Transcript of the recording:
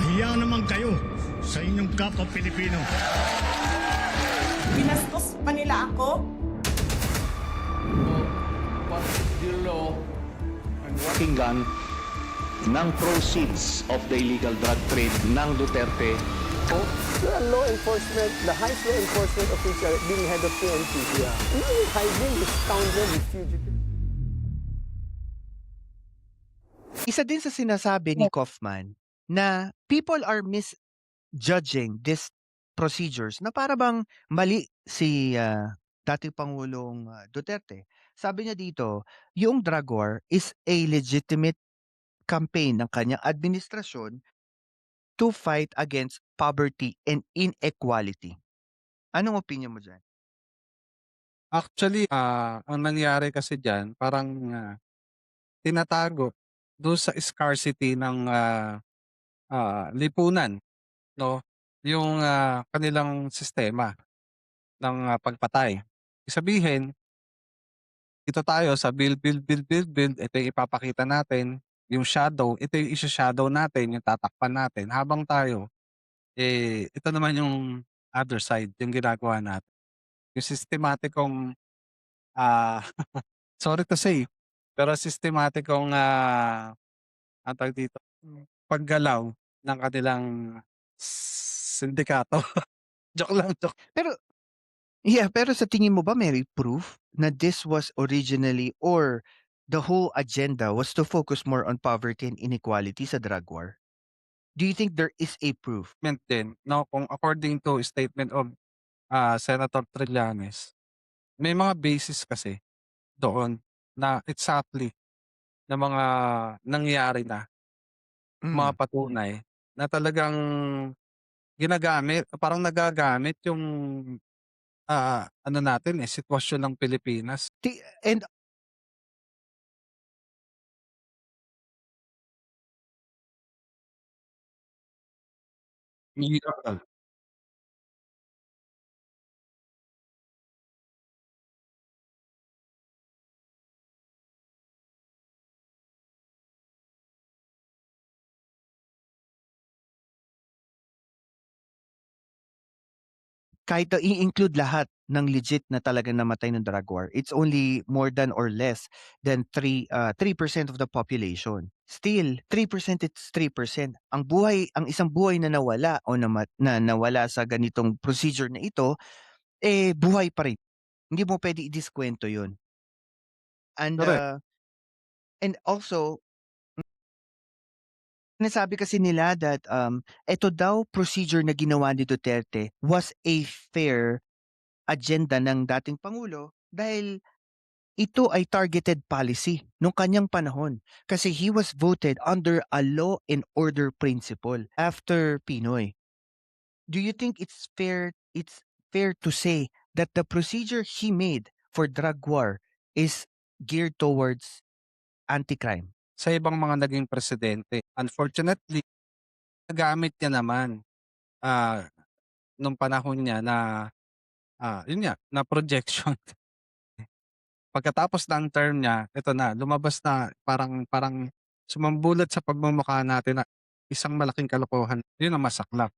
Hiya naman kayo sa inyong kapwa Pilipino. Binastos pa nila ako. Pakinggan ng proceeds of the illegal drug trade ng Duterte. The law enforcement, the highest law enforcement official being head of PNP. Yeah. Really hiding this scoundrel, this fugitive. Isa din sa sinasabi ni Kaufman na people are misjudging these procedures na para bang mali si dating Pangulong Duterte. Sabi niya dito, yung drug war is a legitimate campaign ng kanyang administrasyon to fight against poverty and inequality. Anong opinion mo dyan? Actually, ang nangyari kasi diyan parang, tinatago do'n sa scarcity ng, lipunan 'no, yung, kanilang sistema ng, pagpatay. Ibig sabihin, dito tayo sa build, build, build, build, build, ito yung ipapakita natin, yung shadow, ito yung isha-shadow natin, yung tatakpan natin. Habang tayo, ito naman yung other side, yung ginagawa natin. Yung sistematikong, ah sorry to say, pero sistematikong, anong tawag dito, paggalaw ng kanilang sindikato. Joke lang, joke. Pero sa tingin mo ba may proof na this was originally or the whole agenda was to focus more on poverty and inequality sa drug war? Do you think there is a proof? Meant din, no, kung according to statement of, Senator Trillanes, may mga basis kasi doon na exactly na mga nangyari na, mga Mm. patunay na talagang ginagamit, parang nagagamit yung, ano natin, sitwasyon ng Pilipinas. And Mahirap. kahit na i-include lahat ng legit na talagang namatay ng drug war, it's only more than or less than 3% of the population. Still, 3% it's 3%. Ang isang buhay na nawala o na nawala sa ganitong procedure na ito, buhay pa rin. Hindi mo pwede i-diskwento yun. And, Correct. and also, nasabi kasi nila that ito daw procedure na ginawa ni Duterte was a fair agenda ng dating Pangulo dahil ito ay targeted policy nung kanyang panahon kasi he was voted under a law and order principle after Pinoy. Do you think it's fair to say that the procedure he made for drug war is geared towards anti-crime? Sa ibang mga naging presidente, unfortunately, nagamit niya naman, nung panahon niya na, yun nga, na projection. Pagkatapos ng term niya, ito na, lumabas na parang parang sumambulat sa pagmumukha natin na isang malaking kalokohan. Yun ang masaklap.